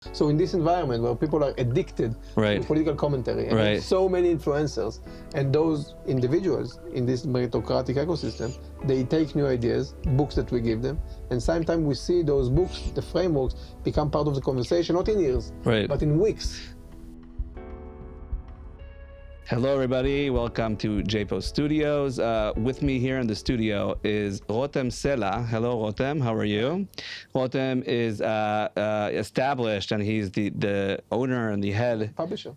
So in this environment where people are addicted to political commentary, and there's so many influencers, and those individuals in this meritocratic ecosystem, they take new ideas, books that we give them, and sometimes we see those books, the frameworks, become part of the conversation, not in years, but in weeks. Hello, everybody. Welcome to JPO Studios. With me here in the studio is Rotem Sella. Hello, Rotem. How are you? Rotem is established, and he's the owner and the head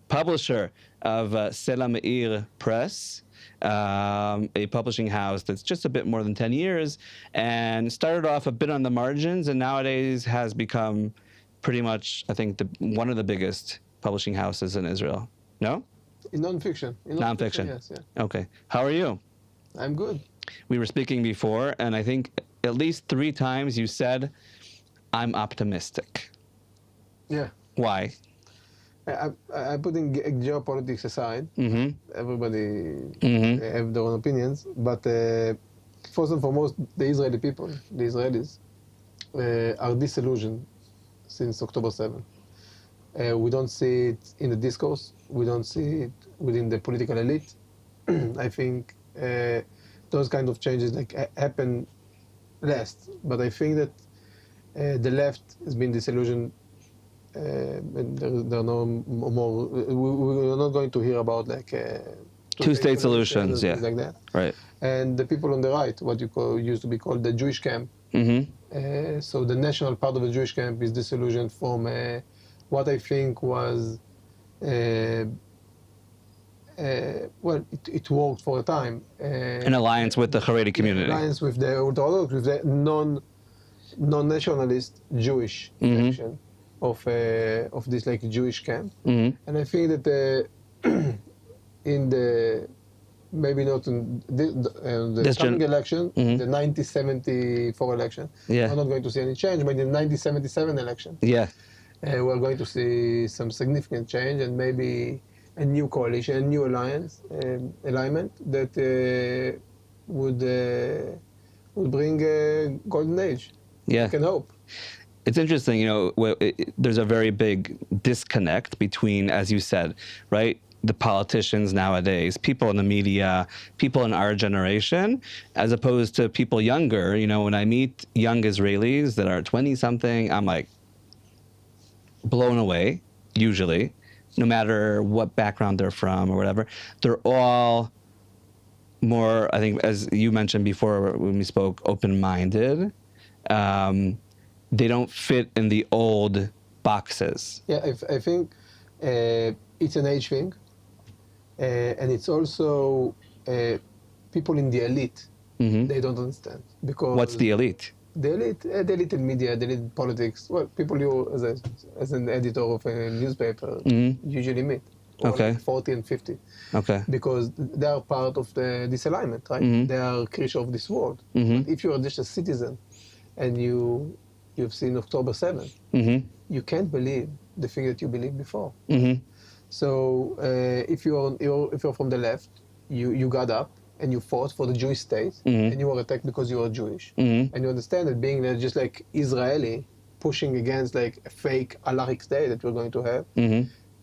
publisher of Sella Meir Press, a publishing house that's just a bit more than 10 years, and started off a bit on the margins, and nowadays has become pretty much, I think, one of the biggest publishing houses in Israel. No? In nonfiction. Nonfiction. Yes, yeah. Okay. How are you? I'm good. We were speaking before, and I think at least 3 times you said, I'm optimistic. Yeah. Why? I'm putting geopolitics aside. Everybody have their own opinions. But first and foremost, the Israeli people, the Israelis, are disillusioned since October 7th. We don't see it in the discourse. We don't see it within the political elite. I think those kind of changes happen last. But I think that the left has been disillusioned, and there are no more. We are not going to hear about two-state solutions, like that. Right. And the people on the right, what used to be called the Jewish camp. So the national part of the Jewish camp is disillusioned from what I think was, well, it worked for a time. An alliance with the Haredi community. An alliance with the Orthodox, with the non-nationalist Jewish section of this Jewish camp. And I think that in the, maybe not in the coming election, the 1974 election, we're not going to see any change, but in the 1977 election, we're going to see some significant change, and maybe a new coalition, a new alignment that would bring a golden age. I can hope. It's interesting, there's a very big disconnect between, as you said, right, the politicians nowadays, people in the media, people in our generation, as opposed to people younger. When I meet young Israelis that are 20-something, I'm like, blown away, usually, no matter what background they're from or whatever. They're all more, I think, as you mentioned before when we spoke, open-minded. They don't fit in the old boxes. Yeah, I think it's an age thing. And it's also people in the elite, they don't understand. Because what's the elite? The elite in media, the elite in politics, well, people you, as an editor of a newspaper, usually meet. Or 40 and 50. Because they are part of this alignment, right? They are creatures of this world. But if you are just a citizen and you've seen October 7th, you can't believe the thing that you believed before. So if you're from the left, you got up and you fought for the Jewish state, and you were attacked because you are Jewish, and you understand that being just like Israeli, pushing against a fake halachic state that we're going to have,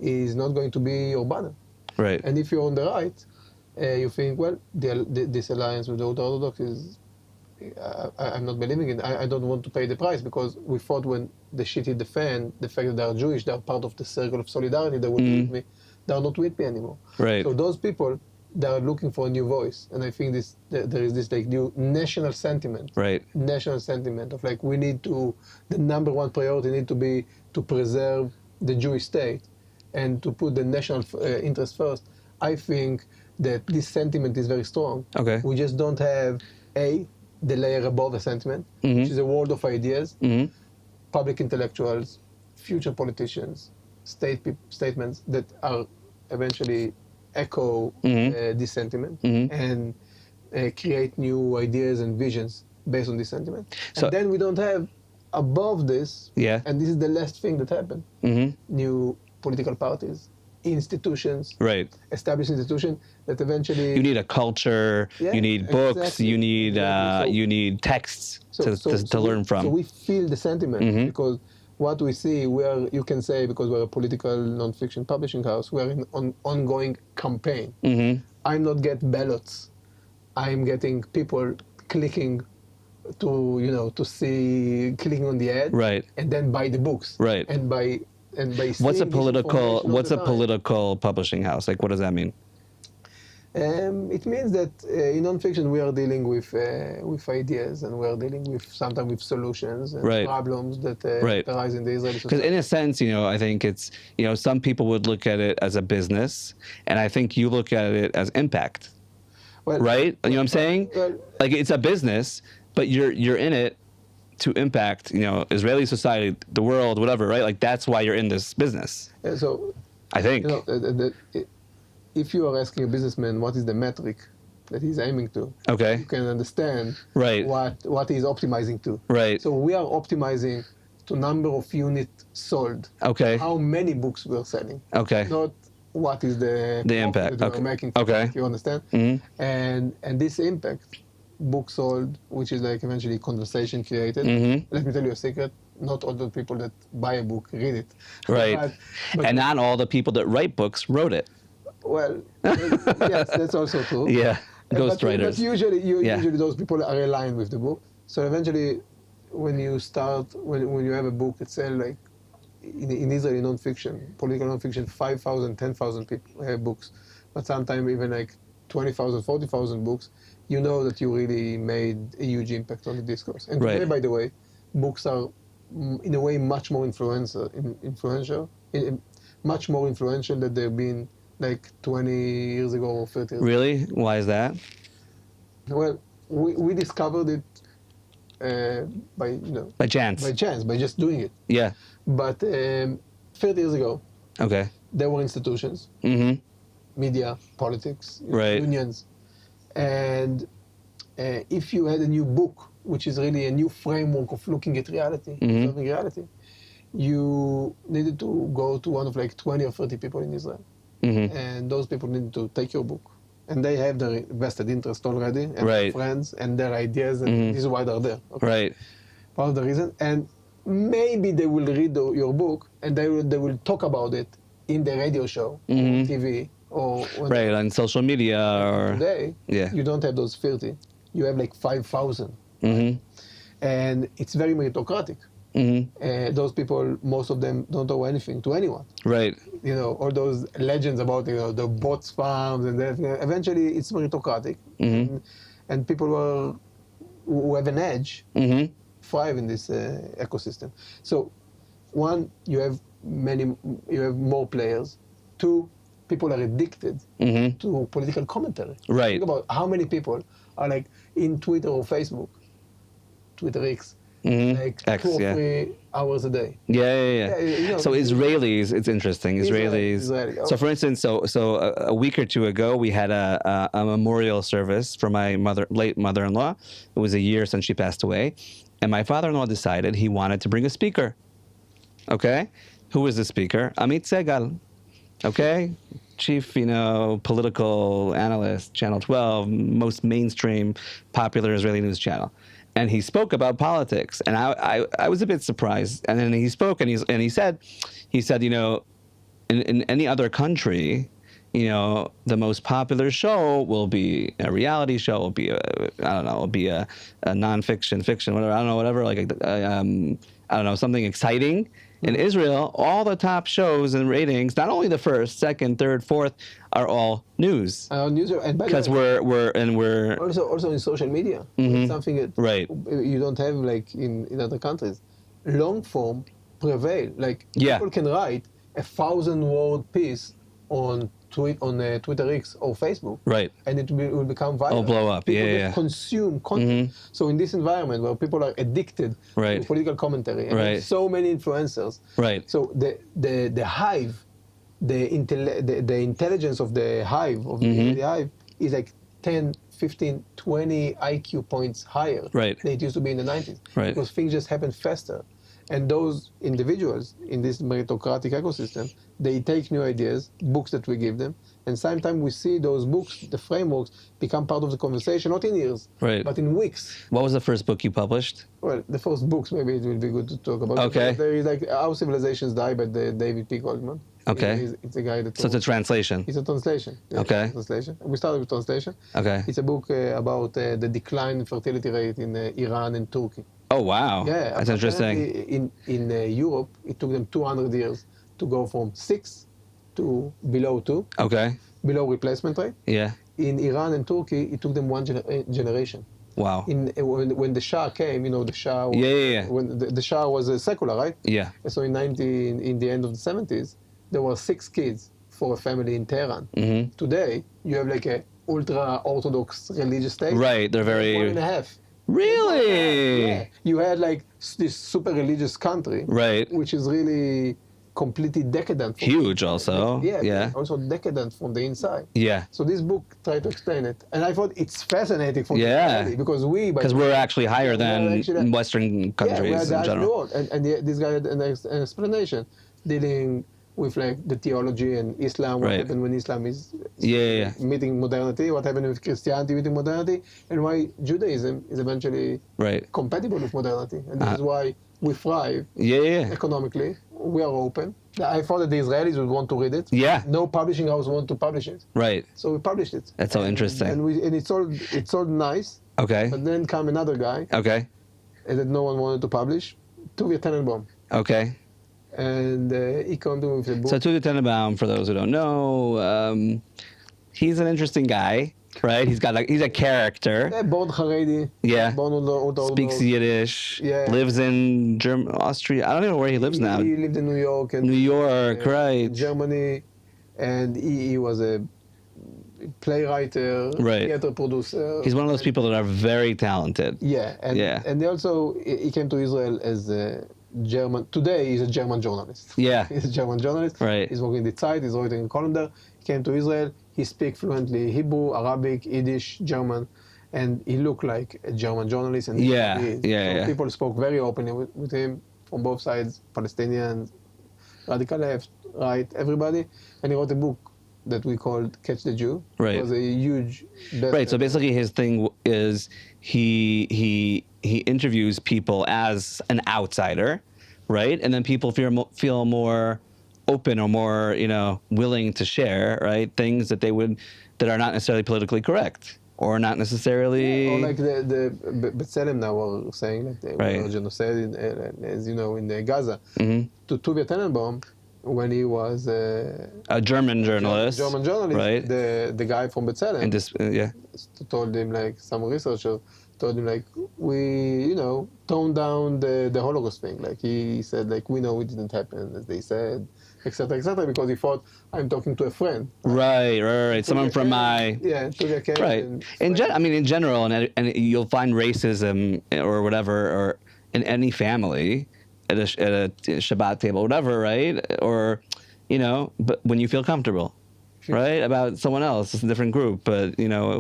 is not going to be your banner. Right. And if you're on the right, you think, well, this alliance with the Orthodox is, I'm not believing it. I don't want to pay the price, because we thought when the shit hit the fan, the fact that they are Jewish, they are part of the circle of solidarity, they would be with me. They are not with me anymore. Right. So those people, they are looking for a new voice, and I think there is this new national sentiment. Right. National sentiment of we need to, the number one priority need to be to preserve the Jewish state and to put the national interest first. I think that this sentiment is very strong. We just don't have the layer above the sentiment, which is a world of ideas, public intellectuals, future politicians, statements that are eventually echo this sentiment and create new ideas and visions based on this sentiment. So, and then we don't have above this, and this is the last thing that happened, new political parties, institutions, established institutions that eventually... You need a culture, you need books, you need you need texts to learn from. So we feel the sentiment because what we see, you can say, because we're a political nonfiction publishing house, we're in an ongoing campaign. I'm not getting ballots. I'm getting people clicking clicking on the ad, Right. and then buy the books. Right. And by What's a seeing this political information all the time. political publishing house? Like, what does that mean? It means that in nonfiction we are dealing with ideas, and we are dealing with sometimes with solutions and Right. problems that Right. arise in the Israeli Because society. in a sense, I think it's, some people would look at it as a business, and I think you look at it as impact, Well, right? You know what I'm saying? well, Like, it's a business, but you're in it to impact, Israeli society, the world, whatever, right? Like, that's why you're in this business, so I think. if you are asking a businessman what is the metric that he's aiming to, Okay. you can understand Right. what he's optimizing to. Right. So we are optimizing to number of units sold. Okay. How many books we're selling. Okay. Not what is the profit impact. that we're Okay. making. Okay. You understand? Mm-hmm. And this impact, book sold, which is like eventually conversation created. Mm-hmm. Let me tell you a secret. Not all the people that buy a book read it. Right. But And not all the people that write books wrote it. well, yes, that's also true. Yeah. But Ghostwriters. usually, Yeah. usually those people are aligned with the book. So eventually, when you have a book that sells like in Israeli nonfiction, political nonfiction, 5,000, 10,000 books, but sometimes even like 20,000, 40,000 books, you know that you really made a huge impact on the discourse. And today, Right. by the way, books are in a way much more much more influential than they've been like 20 years ago or 30 years ago. Really? Why is that? Well, we discovered it by By chance. by just doing it. Yeah. But 30 years ago, Okay. there were institutions, Mm-hmm. media, politics, Right. unions, and if you had a new book, which is really a new framework of looking at reality, Mhm. observing reality, you needed to go to one of like 20 or 30 people in Israel. Mm-hmm. And those people need to take your book, and they have their vested interest already, and Right. their friends and their ideas, and Mhm. this is why they're there. Okay? Right. Part of the reason, and maybe they will read your book, and they will talk about it in the radio show, Mhm. or TV, or when Right. On social media or. today. Yeah. You don't have those 30. You have like 5,000, Mm-hmm. and it's very meritocratic. Mm-hmm. Those people, most of them, don't owe anything to anyone. Right. All those legends about the bots farms and that. Eventually, it's meritocratic, and people who have an edge Mm-hmm. thrive in this ecosystem. So, one, you have more players. Two, people are addicted Mm-hmm. to political commentary. Right. Think about how many people are like in Twitter or Facebook, Twitter X, Mm-hmm. like X, 2 or yeah. 3 hours a day. Yeah. Yeah, So Israelis, it's interesting. Israelis. Israeli. So for instance, so a week or two ago, we had a memorial service for my late mother-in-law. It was a year since she passed away, and my father-in-law decided he wanted to bring a speaker. Okay, who was the speaker? Amit Segal. Okay, chief, political analyst, Channel 12, most mainstream, popular Israeli news channel. And he spoke about politics, and I was a bit surprised. And then he spoke, and he said, in any other country, the most popular show will be a reality show, will be a nonfiction, fiction, whatever, I don't know, whatever, like something exciting. In Israel, all the top shows and ratings, not only the first, second, third, fourth, are all news. News, and by the Because way, we're also in social media. Mhm. It's something that Right. you don't have like in other countries. Long form prevail. Like Yeah. people can write 1,000-word piece on Twitter X or Facebook, right. and it will become viral. Oh, blow up. People Yeah, just yeah. consume content. So in this environment where people are addicted Right. to political commentary, and Right. have so many influencers, Right. so the hive, the intelligence of the hive, of the hive, is like 10, 15, 20 IQ points higher Right. than it used to be in the 90s. Right. Because things just happen faster. And those individuals in this meritocratic ecosystem, they take new ideas, books that we give them, and sometimes we see those books, the frameworks, become part of the conversation, not in years, Right. but in weeks. What was the first book you published? Well, the first books, maybe it will be good to talk about. Okay. There is like How Civilizations Die by David P. Goldman. Okay. It's a guy that... So it's a translation. It's a translation. Yeah, Okay. it's a translation. We started with translation. Okay. It's a book about the decline in fertility rate in Iran and Turkey. Oh, wow. Yeah, That's interesting. In Europe, it took them 200 years to go from 6 to below 2, Okay. below replacement rate. Yeah. In Iran and Turkey, it took them one generation. Wow. When the Shah came, the Shah. Was, Yeah. When the Shah was secular, right? Yeah. So in the end of the 70s, there were 6 kids for a family in Tehran. Mm-hmm. Today, you have like a ultra orthodox religious state. Right. They're very. 1.5. Really? Yeah. You had like this super religious country, Right. which is really completely decadent. Huge also. Yeah. Yeah. Also decadent from the inside. Yeah. So this book tried to explain it, and I thought it's fascinating for Yeah. society because Because we're actually higher than actually- Western countries yeah, in general. world. And this guy had an explanation dealing with like the theology and Islam, what Right. happened when Islam is Yeah. meeting modernity, what happened with Christianity meeting modernity, and why Judaism is eventually Right. compatible with modernity. And this is why we thrive Yeah. economically. We are open. I thought that the Israelis would want to read it. Yeah. No publishing house want to publish it. Right. So we published it. That's so interesting. And it sold nice, Okay. but then come another guy Okay. that no one wanted to publish, Tuvia Tenenbaum. Okay. And he came to me with a book. So Tuva Tenenbaum, for those who don't know, he's an interesting guy, right? He's a character. Yeah, born Haredi. Yeah. Born on Speaks Yiddish. Yeah. Lives in Austria. I don't even know where he lives now. He lived in New York and New York, right? Germany, and he was a playwright, Right. theater producer. He's one of those people that are very talented. Yeah, and Yeah. and he came to Israel as a German. Today he's a German journalist. Yeah. He's a German journalist. Right. He's working in the Zeit. He's writing a column there. He came to Israel. He speaks fluently Hebrew, Arabic, Yiddish, German, and he looked like a German journalist. And Yeah, he is. yeah, So yeah. people spoke very openly with him from both sides, Palestinians, radical left, right, everybody. And he wrote a book that we called Catch the Jew. Right. It was a huge bestseller. Right. So basically, his thing is he interviews people as an outsider, right? And then people feel more open or more willing to share, right? Things that are not necessarily politically correct or not necessarily. Or like the B'Tselem now were saying that they Right. were genocide, as you know, in Gaza. Mhm. To Tuvia Tenenbaum, when he was A German journalist, German journalist, right? the guy from B'Tselem And this, yeah, told him, like some researcher told him, like, we tone down the Holocaust thing. Like he said, like, we know it didn't happen as they said, etc., because he thought, I'm talking to a friend. right. Someone from my. Tuvia came. Right. In general, and you'll find racism or whatever, or in any family, at a Shabbat table, whatever, right? Or, but when you feel comfortable, right, about someone else, it's a different group. But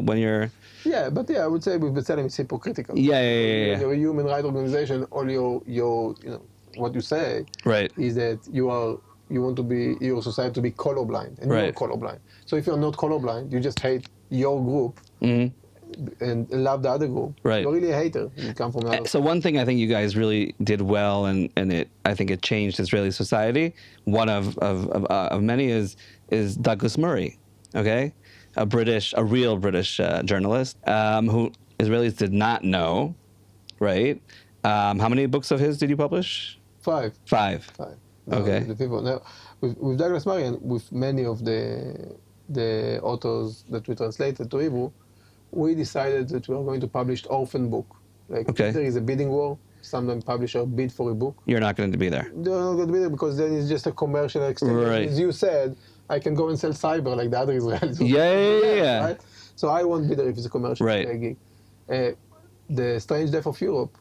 when you're. Yeah, but I would say with B'Tselem it's hypocritical. Yeah. You're a human rights organization. All your what you say Right. is that you want to be your society to be colorblind, and Right. you're colorblind. So if you're not colorblind, you just hate your group Mhm. and love the other group. Right. You're really a hater. You come from another. So one thing I think you guys really did well, and I think it changed Israeli society. One of many is Douglas Murray, okay, a real British journalist who Israelis did not know, right? How many books of his did you publish? 5. 5. No, Okay. The people now with Douglas Murray and with many of the authors that we translated to Hebrew, we decided that we are going to publish orphan book. Like Okay. if there is a bidding war, sometimes publisher bid for a book. You're not going to be there. They're not going to be there because then it's just a commercial exchange. Right. As you said, I can go and sell cyber like the other Israelis. Yeah. Right? So I won't be there if it's a commercial Right. gig. The Strange Death of Europe,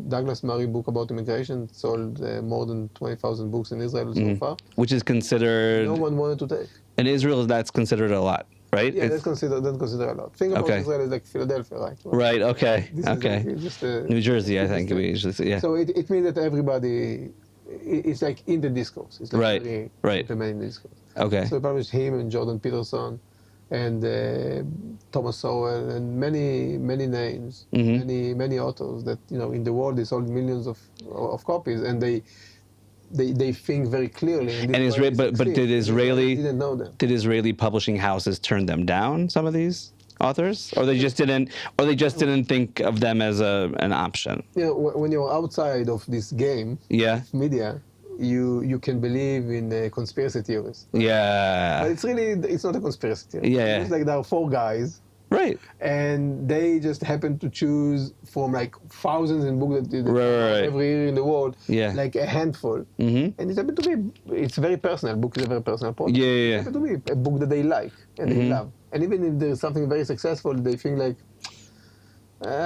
Douglas Murray book about immigration, sold more than 20,000 books in Israel so far. Which is considered No one wanted to take. in Israel. That's considered a lot. right? Yeah, that's considered a lot. Think about Okay. Israel as like Philadelphia, right? Well, Right. Okay. this is Okay. like just New Jersey, I think we usually say. Yeah. So it means that everybody, it's like in the discourse. It's like Right, very right. implemented in the discourse. Okay. So we published him and Jordan Peterson and Thomas Sowell and many names, Mm-hmm. many authors that in the world they sold millions of copies, and they think very clearly. And, And but did Israeli didn't know them. Did Israeli publishing houses turn them down? Some of these authors, or they just didn't think of them as an option. When you're outside of this game, Yeah. media, you can believe in conspiracy theories. Yeah. But it's not a conspiracy theory. Yeah. It's like there are 4 guys. Right. And they just happen to choose from like thousands in books that Right. every year in the world, Yeah. like a handful. Mm-hmm. And it happened to be, it's very personal. Book is a very personal project. Yeah. It happened to be a book that they like and they love. And even if there's something very successful, they think like,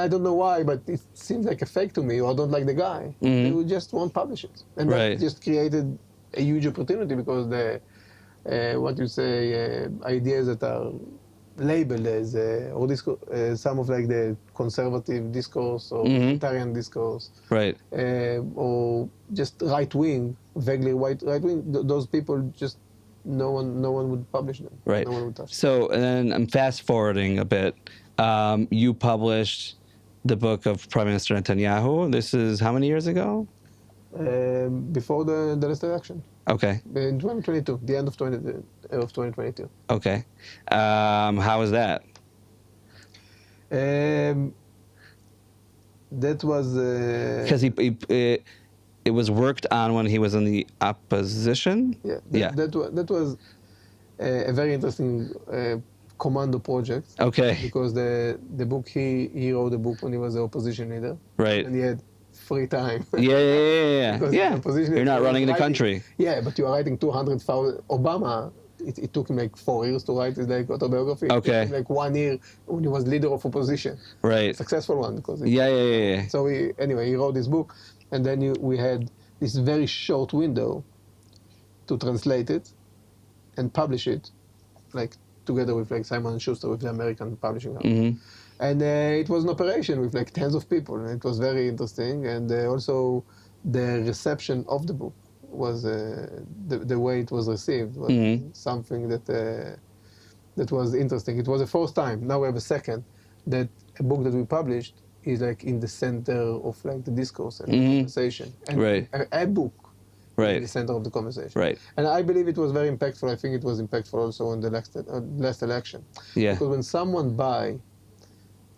I don't know why, but it seems like a fake to me, or I don't like the guy. They would just won't publish it. And Right. that just created a huge opportunity because ideas that are labeled as some of like the conservative discourse or libertarian discourse, Right. or just right wing, vaguely right wing. Those people just no one would publish them. Right. No one would touch them. So, and then I'm fast forwarding a bit. You published the book of Prime Minister Netanyahu. This is how many years ago? Before the last election. Okay. In 2022, the end of 2022. Okay. How was that? That was Because it was worked on when he was in the opposition. That was a very interesting commando project. Okay. Because the book he wrote the book when he was the opposition leader. Right. And he had free time. Yeah. Because Yeah. the opposition You're not leader running the writing- country. Yeah, but you are writing 200,000. Obama, it took him like 4 years to write his like autobiography. It Okay. took him like 1 year when he was leader of opposition. Right. Successful one because. Yeah. So he wrote this book, and then we had this very short window to translate it and publish it, like together with like Simon & Schuster with the American publishing house. Mm-hmm. And it was an operation with like tens of people, and it was very interesting. And also the reception of the book was the way it was received was something that was interesting. It was the first time. Now we have a second that a book that we published is like in the center of like the discourse and the conversation. And Right. a book Right. in the center of the conversation. Right. And I believe it was very impactful. I think it was impactful also in the last election. Yeah. Because when someone buy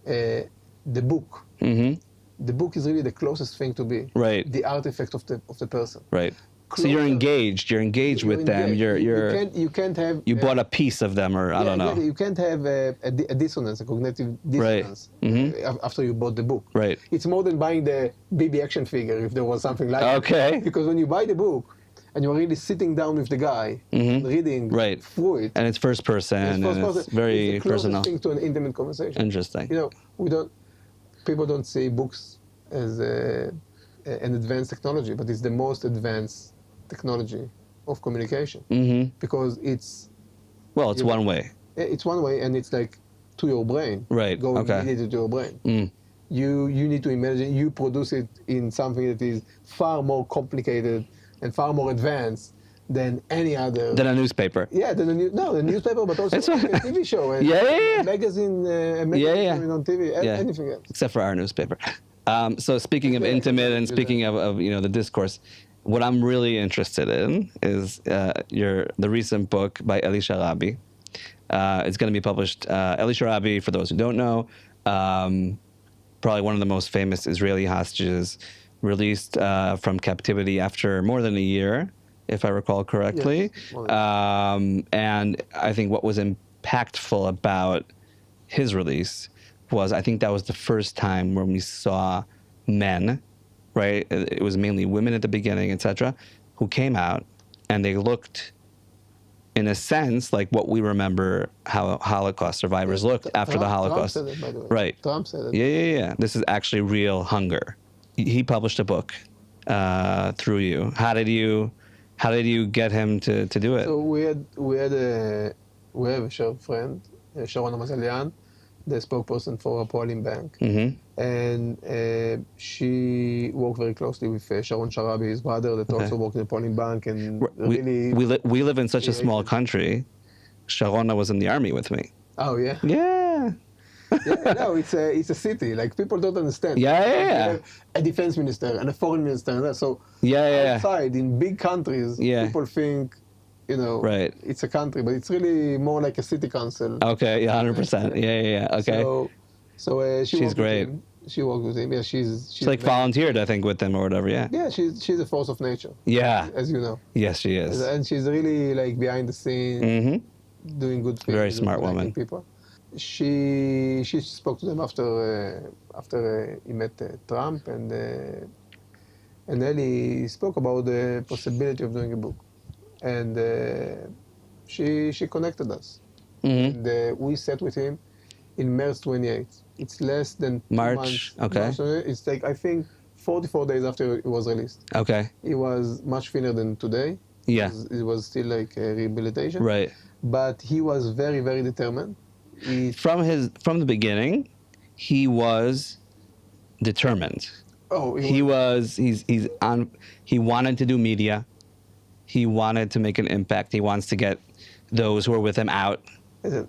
the book, the book is really the closest thing to be. Right. The artifact of the person. Right. So you're engaged. You're engaged with them. Engaged. You can't have. You bought a piece of them, or I don't know. Exactly. You can't have a dissonance, a cognitive dissonance after you bought the book. Right. It's more than buying the BB action figure if there was something like that. Okay. Because when you buy the book and you're really sitting down with the guy and reading through it. And it's first person, and it's very it's the personal. closest thing to an intimate conversation. Interesting. People don't see books as an advanced technology, but it's the most advanced technology of communication because it's one way. It's one way, and it's like to your brain. Right. Go Okay. immediately to your brain. You need to imagine you produce it in something that is far more complicated and far more advanced than any other. Than a newspaper. Yeah, than the newspaper, but also like a TV show, and magazine, on TV, anything else. Except for our newspaper. So speaking of intimate and speaking of the discourse, what I'm really interested in is the recent book by Eli Sharabi. It's going to be published. Eli Sharabi, for those who don't know, probably one of the most famous Israeli hostages, released from captivity after more than a year, if I recall correctly. Yes. And I think what was impactful about his release was, I think that was the first time when we saw men, right? It was mainly women at the beginning, etc., who came out and they looked, in a sense, like what we remember how Holocaust survivors looked after the Holocaust. Trump said it, by the way. Right. Trump said it. Yeah. This is actually real hunger. He published a book through you. How did you get him to do it? So we have a shared friend Sharona Mazalian, the spokesperson for Poalim Bank. And she worked very closely with Sharon Sharabi, his brother, that also worked in the Poalim Bank. And We live in such a small country. Sharona was in the army with me. Oh, yeah? Yeah. Yeah, no, it's a city. Like, people don't understand. Yeah. A defense minister and a foreign minister. And that. So outside, in big countries, people think, it's a country, but it's really more like a city council. Okay, 100%. Yeah. Okay. So she's great. She worked with him. Yeah, she's like volunteered, I think, with them or whatever. Yeah. Yeah, she's a force of nature. Yeah. As you know. Yes, she is. And she's really like behind the scenes, doing good things. Very smart woman. People. She spoke to them after he met Trump, and then he spoke about the possibility of doing a book, and she connected us, and we sat with him in March 28th. It's less than 2 March. months. Okay. It's like, I think 44 days after it was released. Okay. It was much thinner than today. Yeah. It was still like a rehabilitation. Right. But he was very, very determined. From the beginning, he was determined. Oh, he wanted to do media. He wanted to make an impact. He wants to get those who are with him out. Listen,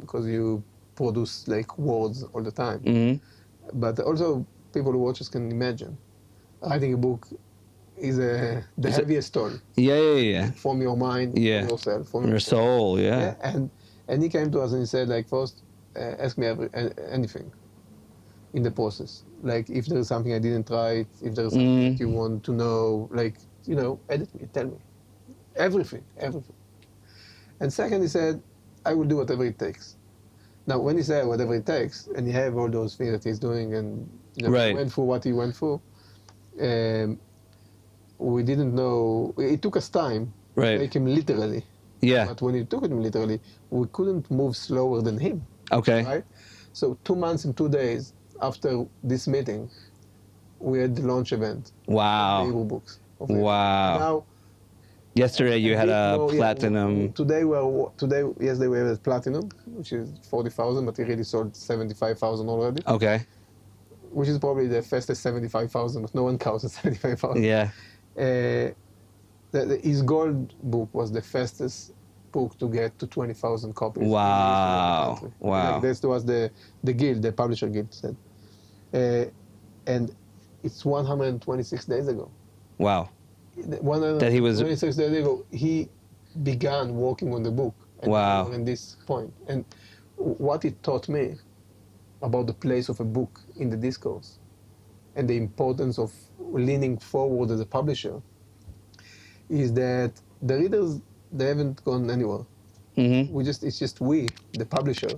because you produce like words all the time. But also people who watch us can imagine. Writing a book is the heaviest toll. Yeah. From your mind, from yourself, from your soul. Yeah. And he came to us and he said, like, first, ask me anything in the process. Like, if there is something I didn't write, if there is something that you want to know, like, edit me, tell me. Everything. And second, he said, I will do whatever it takes. Now, when he said whatever it takes, and he have all those things that he's doing, and went through what he went through, we didn't know. It took us time to take him literally. Yeah. But when he took him literally, we couldn't move slower than him. Okay. Right? So 2 months and 2 days after this meeting, we had the launch event. Wow. Of the books. Wow. Now, yesterday you had a platinum. Yesterday we had a platinum, which is 40,000, but he really sold 75,000 already. Okay. Which is probably the fastest 75,000, but no one counts at 75,000. Yeah. His gold book was the fastest book to get to 20,000 copies. Wow. Wow. Like, this was the guild, the publisher guild said. And it's 126 days ago. Wow. 126 days ago, he began working on the book. And wow. In this point. And what it taught me about the place of a book in the discourse and the importance of leaning forward as a publisher is that the readers, they haven't gone anywhere. It's just we, the publisher,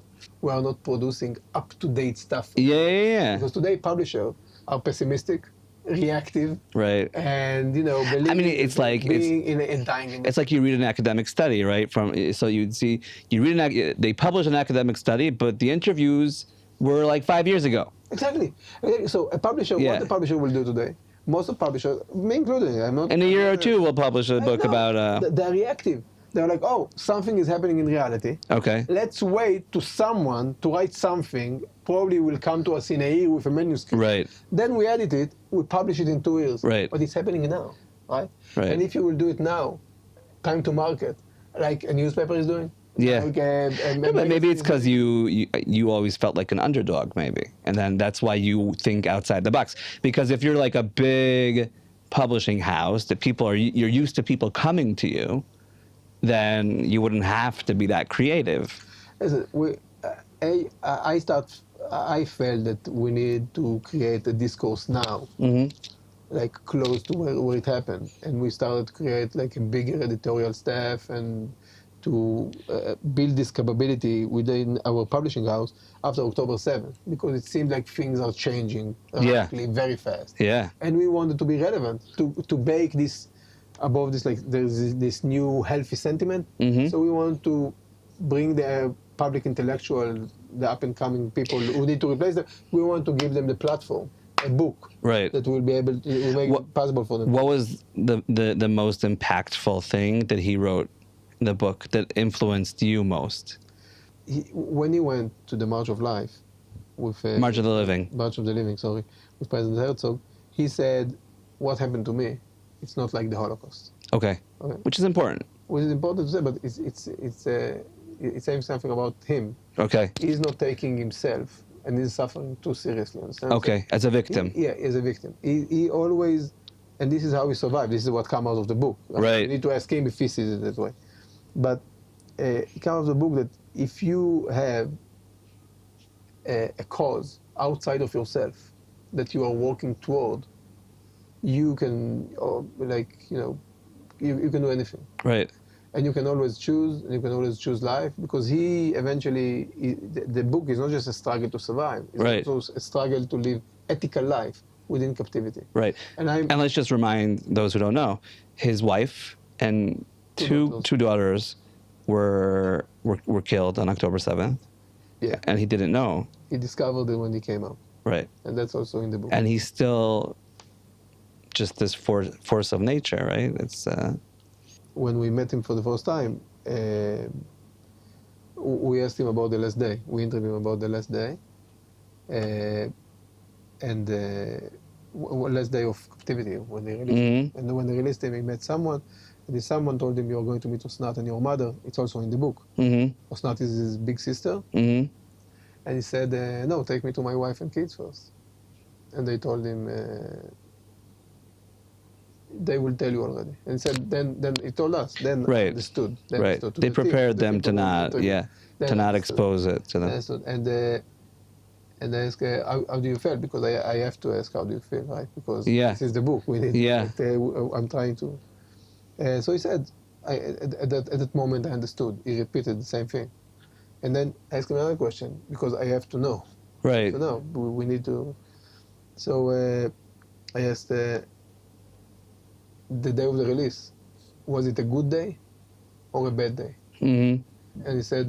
we are not producing up-to-date stuff. Yeah. Because today publishers are pessimistic, reactive, right? And believe. I mean, it's like it's like you read an academic study, right? They publish an academic study, but the interviews were like 5 years ago. Exactly. So a publisher, what the publisher will do today? Most of publishers, me included, I'm not. In a year or two, we'll publish a book about. They're reactive. They're like, oh, something is happening in reality. Okay. Let's wait to someone to write something. Probably will come to us in a year with a manuscript. Right. Then we edit it. We publish it in 2 years. Right. But it's happening now, right? Right. And if you will do it now, time to market, like a newspaper is doing. Yeah. Like maybe it's because you always felt like an underdog, maybe, and then that's why you think outside the box. Because if you're like a big publishing house that you're used to people coming to you, then you wouldn't have to be that creative. Listen, I felt that we need to create a discourse now, like close to where it happened, and we started to create like a bigger editorial staff and to build this capability within our publishing house after October 7th, because it seemed like things are changing rapidly, very fast. Yeah. And we wanted to be relevant, to bake this above this, like there's this new healthy sentiment. So we want to bring the public intellectual, the up-and-coming people who need to replace them, we want to give them the platform, a book that will be able to make it possible for them. What was the most impactful thing that he wrote in the book that influenced you most? When he went to the March of Life, with March of the Living. March of the Living, sorry, with President Herzog, he said, "What happened to me? It's not like the Holocaust." Okay. Okay. Which is important. Which is important to say, but it's saying something about him. Okay. He's not taking himself, and he's suffering too seriously. Understand? Okay. As a victim. As a victim. He always, and this is how he survived. This is what comes out of the book. Right. You need to ask him if he sees it that way. But it comes out of the book that if you have a cause outside of yourself that you are working toward, you can, you can do anything. Right. And you can always choose, and you can always choose life, because the book is not just a struggle to survive, it's Right. also a struggle to live ethical life within captivity. Right. And let's just remind those who don't know, his wife and two daughters were killed on October 7th. Yeah. And he didn't know. He discovered it when he came out. Right. And that's also in the book. And he's still just this force of nature, right? It's when we met him for the first time, we asked him about the last day. We interviewed him about the last day, and last day of captivity when they released him. And when they released him, he met someone, and this someone told him, "You're going to meet Osnat and your mother." It's also in the book. Osnat is his big sister, and he said, "No, take me to my wife and kids first." And they told him, "They will tell you already." And he said, then he told us. Then right. Understood. Then right. Understood. They prepared them to not expose it to them. And I asked, how do you feel? Because I have to ask, how do you feel, right? Because this is the book. We need. I'm trying to. So he said, at that moment I understood. He repeated the same thing, and then I asked him another question because I have to know. Right. So no, we need to. So I asked. The day of the release, was it a good day or a bad day? And he said,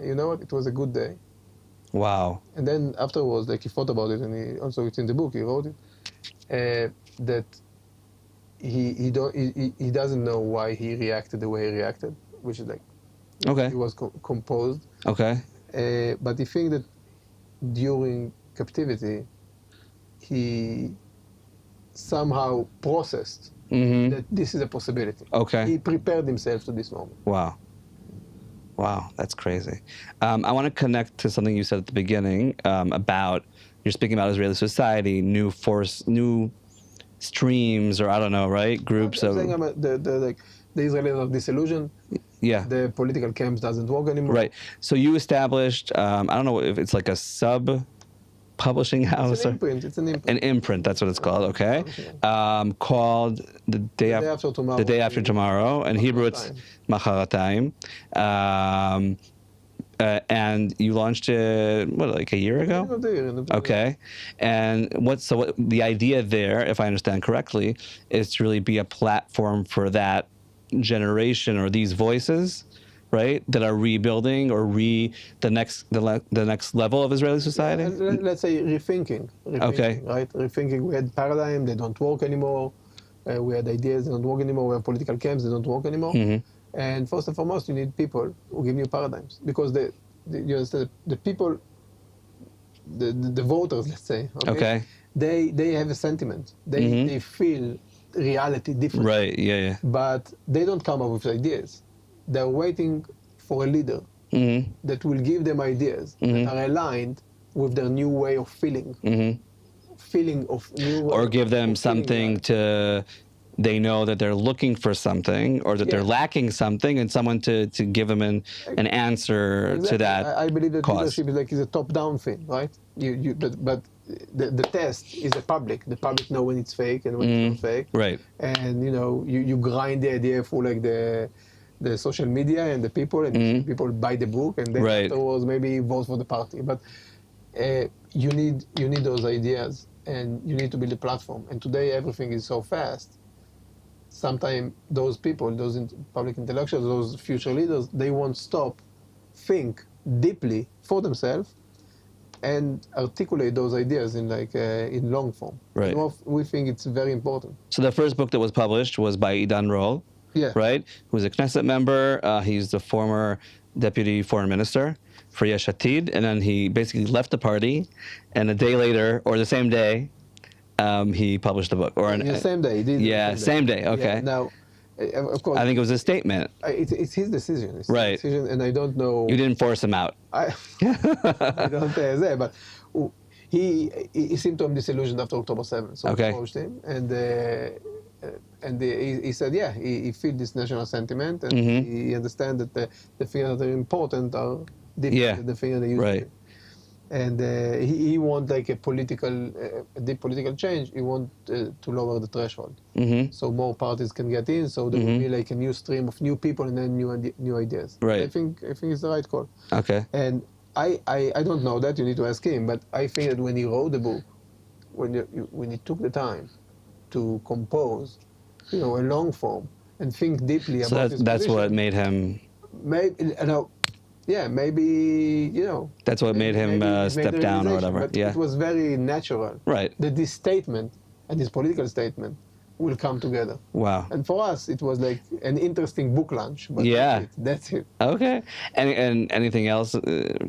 you know what, it was a good day. Wow. And then afterwards, he thought about it, and it's in the book, he wrote it, that he doesn't know why he reacted the way he reacted, which is he was composed. Okay. But he thinks that during captivity, he somehow processed that this is a possibility. Okay. He prepared himself to this moment. Wow. Wow, that's crazy. I want to connect to something you said at the beginning about, you're speaking about Israeli society, new streams, or I don't know, right? Groups I'm of... saying the Israelis are disillusioned. Yeah. The political camps doesn't work anymore. Right. So you established, I don't know if it's like a sub-publishing house. It's an imprint. It's an imprint. An imprint, that's what it's called, okay? Called The Day After Tomorrow. The Day After Tomorrow. In Hebrew, it's Macharatayim. And you launched it, like a year ago? Okay. And what the idea there, if I understand correctly, is to really be a platform for that generation or these voices, right, that are rebuilding or the next level of Israeli society? Let's say rethinking. Okay. Right? Rethinking. We had paradigm, they don't work anymore. We had ideas, they don't work anymore. We have political camps, they don't work anymore. And first and foremost, you need people who give new paradigms, because you understand, the people, the voters, let's say, they have a sentiment. They feel reality different. Right. Yeah. But they don't come up with ideas. They're waiting for a leader that will give them ideas that are aligned with their new way of feeling. Feeling of new. Or give them something to. They know that they're looking for something, or that they're lacking something, and someone to give them an answer to that. I believe that cause. leadership is a top-down thing, right? But the test is the public. The public know when it's fake and when it's not fake. Right. And you grind the idea through the social media and the people, and people buy the book, and then afterwards maybe vote for the party. But you need those ideas, and you need to build a platform. And today everything is so fast. Sometimes those people, those public intellectuals, those future leaders, they won't stop, think deeply for themselves, and articulate those ideas in long form. Right. We think it's very important. So the first book that was published was by Idan Roll. Yeah. right? Who's a Knesset member. He's the former deputy foreign minister for Yesh Atid, and then he basically left the party, and a day later, or the same day, he published a book. Or The same day. He did it yeah, the same day. Yeah, Okay. now, of course, I think it was a statement. it's his decision. It's his Right. decision, and I don't know. You didn't force him out. I don't say, but he seemed to have disillusioned after October 7th. So Okay. I approached him, and he said, yeah, he feels this national sentiment, and he understands that the things that are important are different than the things that they used to be. And he wants like a deep political change. He wants to lower the threshold, so more parties can get in. So there will be like a new stream of new people and then new ideas. Right. I think it's the right call. Okay. And I don't know that. You need to ask him. But I think that when he wrote the book, when he took the time to compose, a long form and think deeply So about his that's position, what made him. maybe maybe That's what made him step down or whatever. But Yeah. it was very natural. Right. That this statement and this political statement will come together. Wow. And for us, it was like an interesting book lunch. But Yeah. that's it. Okay. And anything else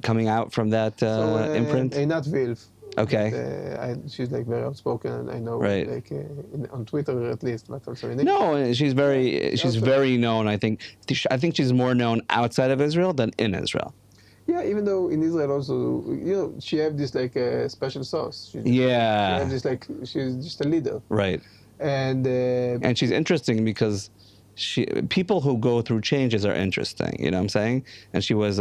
coming out from that imprint? Einat Wilf. Okay. She's like very outspoken, and I know, Right. like on Twitter at least, but also in English. No, she's very known. I think she's more known outside of Israel than in Israel. Yeah, even though in Israel also, she have this like special sauce. She Yeah. have this like she's just a leader. Right. And she's interesting because people who go through changes are interesting. You know what I'm saying? And she was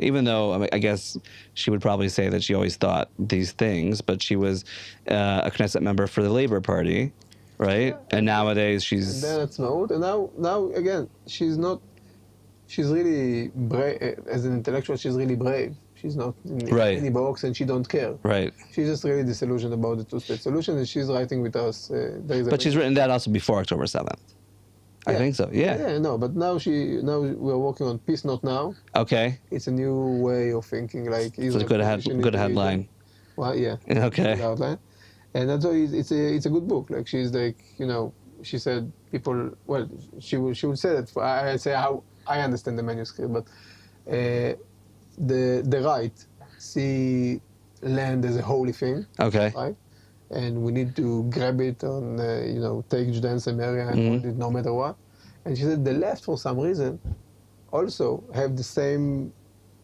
even though I guess she would probably say that she always thought these things, but she was a Knesset member for the Labor Party, right? Yeah. And nowadays she's. And then it's not. And now again, she's not. She's really brave as an intellectual. She's really brave. She's not in Right. any box, and she don't care. Right. She's just really disillusioned about the two-state solution, and she's writing with us. But she's written that also before October 7th. I Yeah. think so. Yeah. Yeah, no, but now we're working on Peace Not Now. Okay. It's a new way of thinking, like It's a good headline. Well, yeah. Okay. Good outline. And that's why it's a good book. Like she's like, she said people. Well, she would say that. I say how I understand the manuscript, but the right see land as a holy thing. Okay. Right. And we need to grab it on, take Judea and Samaria and hold it no matter what. And she said the left, for some reason, also have the same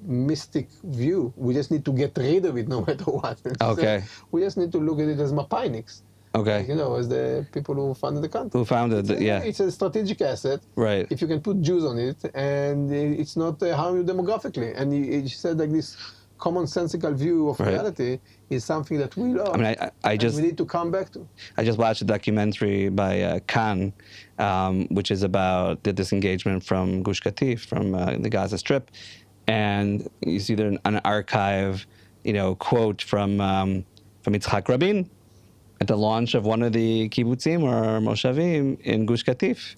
mystic view. We just need to get rid of it no matter what. And she Okay. said, we just need to look at it as Mapiniks, Okay. as the people who funded the country. Who founded it? Yeah. It's a strategic asset. Right. If you can put Jews on it, and it's not harm you demographically. And she said like this commonsensical view of Right. reality is something that we love. I mean, I just we need to come back to. I just watched a documentary by Khan, which is about the disengagement from Gush Katif, from the Gaza Strip, and you see there an archive, quote from Yitzhak Rabin at the launch of one of the kibbutzim or moshavim in Gush Katif.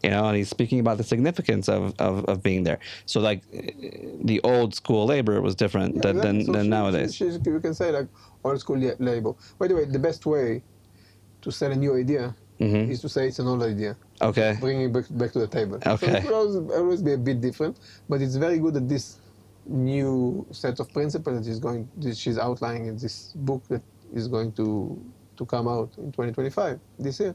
And he's speaking about the significance of being there. So, like, the old school labor was different than nowadays. You can say, like, old school labor. By the way, the best way to sell a new idea is to say it's an old idea. Okay. Bringing it back to the table. Okay. So it will always be a bit different, but it's very good that this new set of principles that she's outlining in this book that is going to come out in 2025, this year.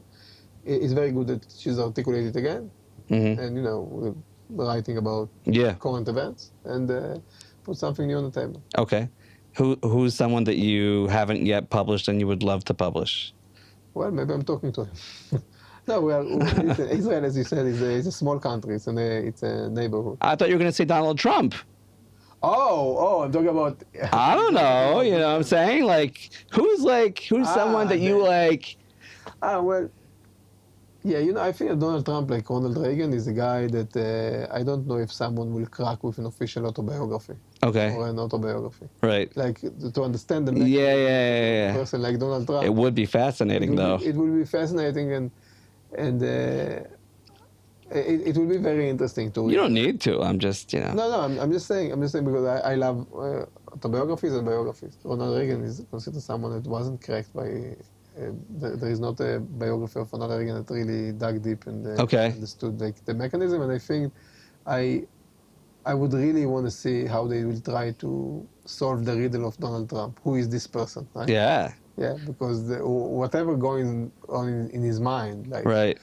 It's very good that she's articulated again, and we're writing about current events and put something new on the table. Okay, who's someone that you haven't yet published and you would love to publish? Well, maybe I'm talking to him. No, Israel, as you said, is a small country. It's a neighborhood. I thought you were going to say Donald Trump. Oh, I'm talking about. I don't know. You know what I'm saying? Like, who's someone that you like? Well. Yeah, I think that Donald Trump, like Ronald Reagan, is a guy that I don't know if someone will crack with an official autobiography. Okay. Or an autobiography. Right. Like, to understand the yeah. of a person like Donald Trump. It would be fascinating, though. It will be fascinating, and it will be very interesting to read. You don't need to. I'm just, No, I'm just saying because I love autobiographies and biographies. Ronald Reagan is considered someone that wasn't cracked by there is not a biography of Ronald Reagan that really dug deep and Okay. understood like the mechanism. And I think I would really want to see how they will try to solve the riddle of Donald Trump. Who is this person? Right? Yeah. Yeah, because whatever going on in his mind, like Right.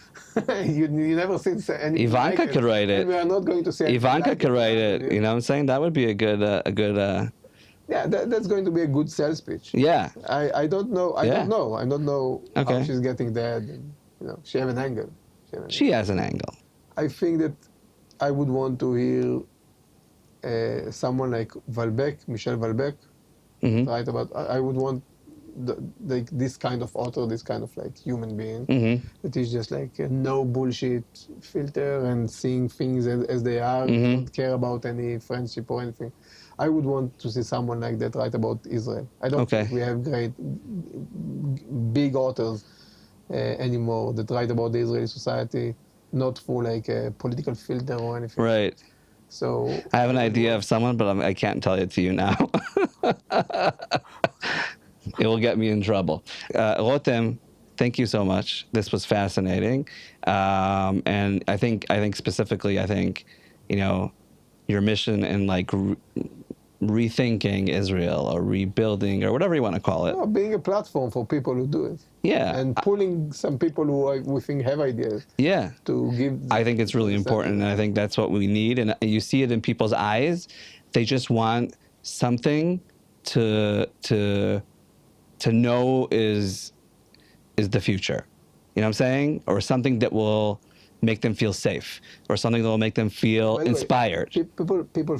you never see anything. Ivanka like could write it. And we are not going to see. anything Ivanka like could write it. You know what I'm saying? That would be a good. Yeah, that's going to be a good sales pitch. Yeah. I don't know. I don't know Okay. how she's getting that. And, she have an angle. She has an angle. I think that I would want to hear someone like Michel Houellebecq, Mm-hmm. write about. I would want like this kind of author, this kind of like human being Mm-hmm. that is just like a no bullshit filter and seeing things as they are. Mhm. Don't care about any friendship or anything. I would want to see someone like that write about Israel. I don't Okay. think we have great big authors anymore that write about the Israeli society, not through like a political filter or anything. Right. So I have an idea of someone, but I can't tell it to you now. It will get me in trouble. Rotem, thank you so much. This was fascinating, and I think specifically, your mission in like rethinking Israel or rebuilding or whatever you want to call it. being a platform for people who do it. Yeah. And pulling some people who we think have ideas Yeah. to give. I think it's really important, and I think that's what we need. And you see it in people's eyes; they just want something to know is the future. You know what I'm saying? Or something that will make them feel safe, or something that will make them feel By the way, inspired. People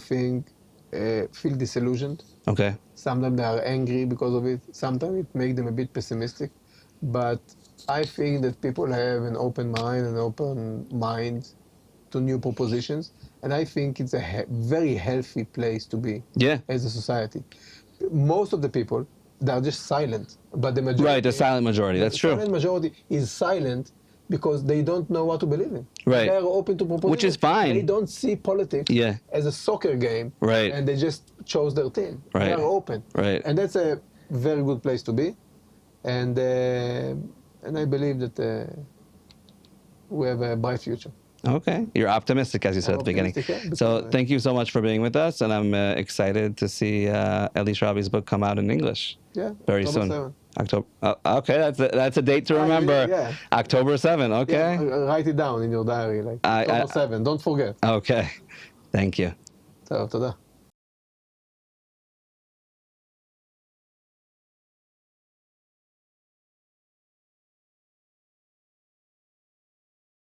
feel disillusioned. Okay. Sometimes they are angry because of it. Sometimes it makes them a bit pessimistic. But I think that people have an open mind to new propositions. And I think it's a very healthy place to be Yeah. as a society. Most of the people, they are just silent. But the majority... Right. The silent majority. That's the true. silent majority is silent because they don't know what to believe in. Right. They are open to propositions. Which is fine. They don't see politics Yeah. as a soccer game. Right. And they just chose their team. Right. They are open. Right. And that's a very good place to be. And I believe that we have a bright future. Okay. You're optimistic, as you said I'm at the beginning. optimistic, yeah, So because, thank you so much for being with us, and I'm excited to see Eli Shrabi's book come out in English. Yeah. Very October soon. 7. October. Okay, that's a date to remember. Yeah. October 7. Okay. Yeah, write it down in your diary. Like I- October 7. Don't forget. Okay. Thank you. טוב, תודה.